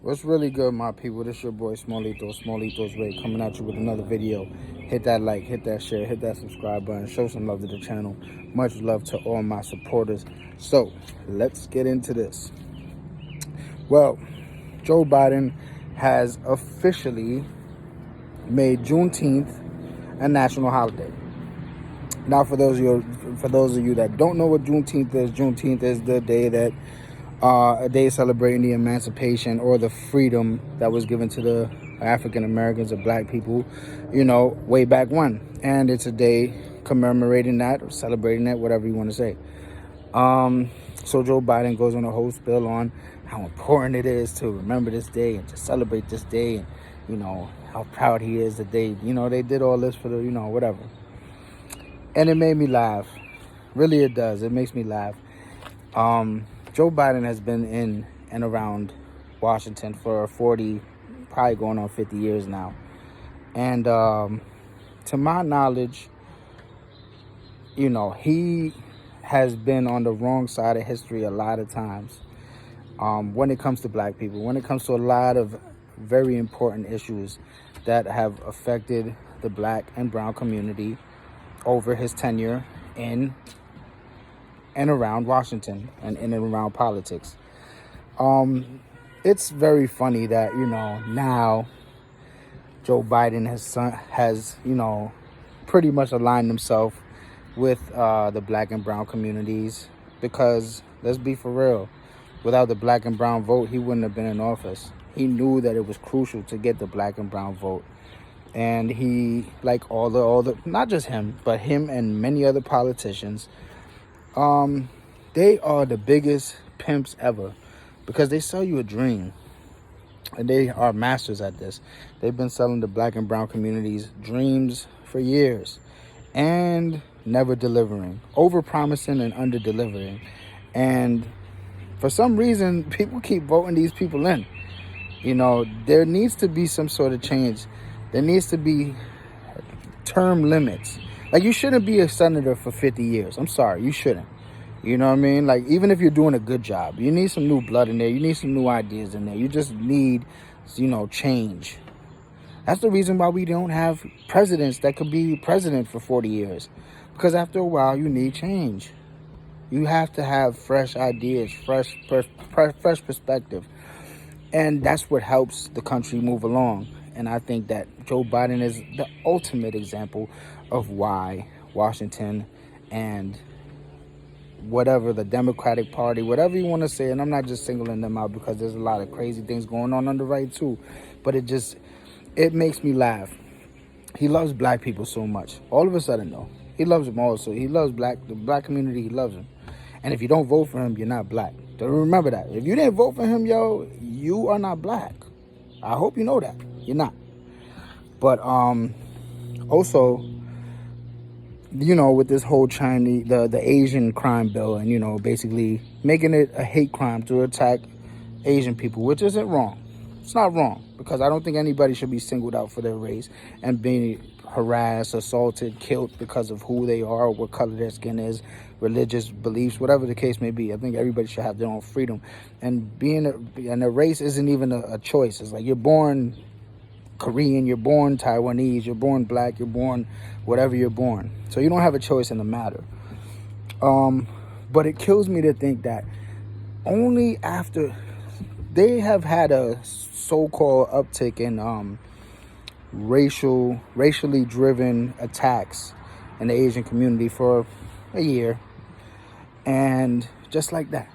What's really good, my people? This your boy Smallito's Way, coming at you with another video. Hit that like, hit that share, hit that subscribe button, show some love to the channel. Much love to all my supporters. So, let's get into this. Well, Joe Biden has officially made Juneteenth a national holiday. Now, for those of you that don't know what Juneteenth is the day that a day celebrating the emancipation or the freedom that was given to the African Americans or black people, way back when. And it's a day commemorating that or celebrating that, whatever you want to say. So Joe Biden goes on a whole spill on how important it is to remember this day and to celebrate this day, and how proud he is that they did all this for the whatever. And it made me laugh. Really, it does. It makes me laugh. Joe Biden has been in and around Washington for 40, probably going on 50 years now. And to my knowledge, he has been on the wrong side of history a lot of times when it comes to black people, when it comes to a lot of very important issues that have affected the black and brown community over his tenure in and around Washington and in and around politics. It's very funny that, now Joe Biden has pretty much aligned himself with the black and brown communities, because let's be for real, without the black and brown vote, he wouldn't have been in office. He knew that it was crucial to get the black and brown vote. And he, like all the, not just him, but him and many other politicians, they are the biggest pimps ever, because they sell you a dream, and they are masters at this. They've been selling the black and brown communities dreams for years and never delivering, over promising and under delivering. And for some reason, people keep voting these people in. There needs to be some sort of change. There needs to be term limits. Like, you shouldn't be a senator for 50 years. I'm sorry, you shouldn't. You know what I mean? Like, even if you're doing a good job, you need some new blood in there. You need some new ideas in there. You just need, change. That's the reason why we don't have presidents that could be president for 40 years. Because after a while, you need change. You have to have fresh ideas, fresh perspective. And that's what helps the country move along. And I think that Joe Biden is the ultimate example of why Washington and whatever, the Democratic Party, whatever you want to say, and I'm not just singling them out because there's a lot of crazy things going on the right too, but it makes me laugh. He loves black people so much. All of a sudden, though, he loves them all. So he loves the black community. He loves them. And if you don't vote for him, you're not black. So remember that. If you didn't vote for him, you are not black. I hope you know that. You're not. But also, with this whole Chinese, the Asian crime bill, and, basically making it a hate crime to attack Asian people, which isn't wrong. It's not wrong, because I don't think anybody should be singled out for their race and being harassed, assaulted, killed because of who they are, what color their skin is, religious beliefs, whatever the case may be. I think everybody should have their own freedom. And a race isn't even a choice. It's like you're born Korean, you're born Taiwanese, you're born black, you're born whatever you're born. So you don't have a choice in the matter. But it kills me to think that only after they have had a so-called uptick in racially driven attacks in the Asian community for a year, and just like that,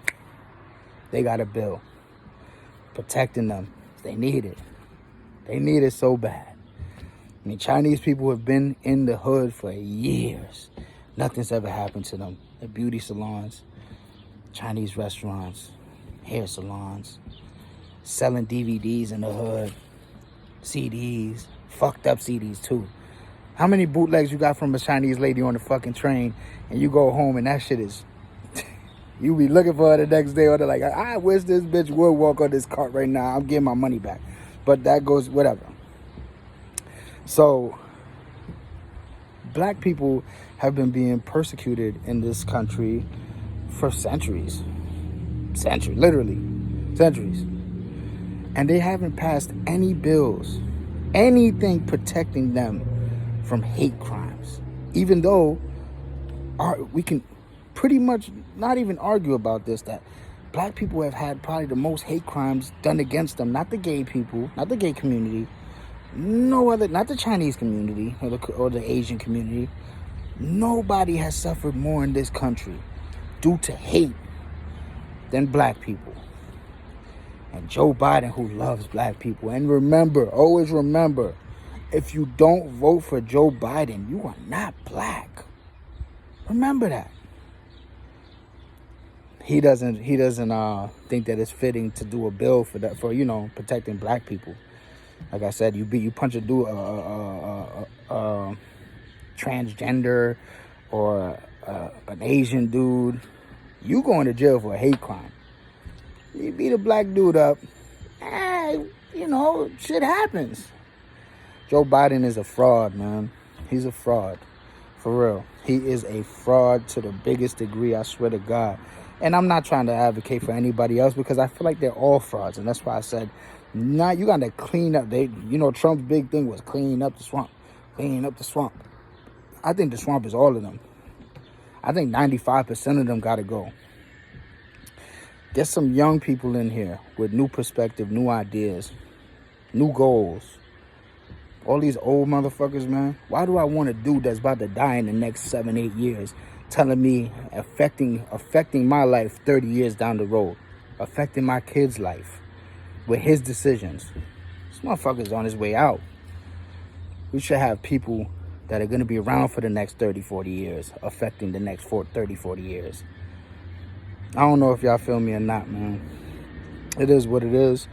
they got a bill protecting them. They need it. They need it so bad. I mean, Chinese people have been in the hood for years. Nothing's ever happened to them. The beauty salons, Chinese restaurants, hair salons, selling DVDs in the hood, CDs, fucked up CDs too. How many bootlegs you got from a Chinese lady on the fucking train, and you go home and that shit is, you be looking for her the next day, or they're like, I wish this bitch would walk on this cart right now. I'm getting my money back. But that goes, whatever. So, black people have been being persecuted in this country for centuries. Literally, centuries. And they haven't passed any bills, anything protecting them from hate crimes. Even though we can pretty much not even argue about this, that black people have had probably the most hate crimes done against them. Not the gay people, not the gay community, no other, not the Chinese community or the Asian community. Nobody has suffered more in this country due to hate than black people. And Joe Biden, who loves black people. And remember, always remember, if you don't vote for Joe Biden, you are not black. Remember that. He doesn't think that it's fitting to do a bill for that, for, you know, protecting black people. Like I said, you punch a dude, transgender or an Asian dude, you going to jail for a hate crime. You beat a black dude up, you know, shit happens. Joe Biden is a fraud, man. He's a fraud. For real. He is a fraud to the biggest degree, I swear to God. And I'm not trying to advocate for anybody else because I feel like they're all frauds. And that's why I said, nah, you got to clean up. Trump's big thing was cleaning up the swamp. Cleaning up the swamp. I think the swamp is all of them. I think 95% of them got to go. Get some young people in here with new perspective, new ideas, new goals. All these old motherfuckers, man. Why do I want a dude that's about to die in the next 7-8 years telling me affecting my life 30 years down the road, affecting my kid's life with his decisions? This motherfucker's on his way out. We should have people that are going to be around for the next 30, 40 years, affecting the next 30, 40 years. I don't know if y'all feel me or not, man. It is what it is.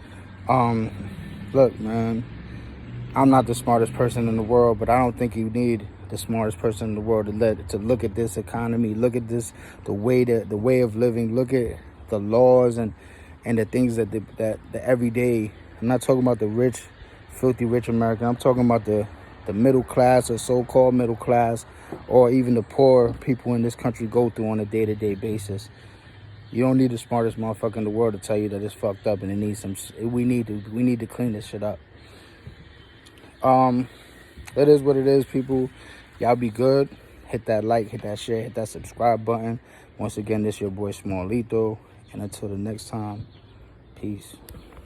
Look, man, I'm not the smartest person in the world, but I don't think you need the smartest person in the world to look at this economy, look at this, the way of living, look at the laws and the things that the everyday. I'm not talking about the rich, filthy rich American. I'm talking about the middle class or so-called middle class, or even the poor people in this country go through on a day-to-day basis. You don't need the smartest motherfucker in the world to tell you that it's fucked up and it needs we need to clean this shit up. It is what it is, people. Y'all be good. Hit that like, hit that share, hit that subscribe button. Once again, this your boy Smallito. And until the next time, peace.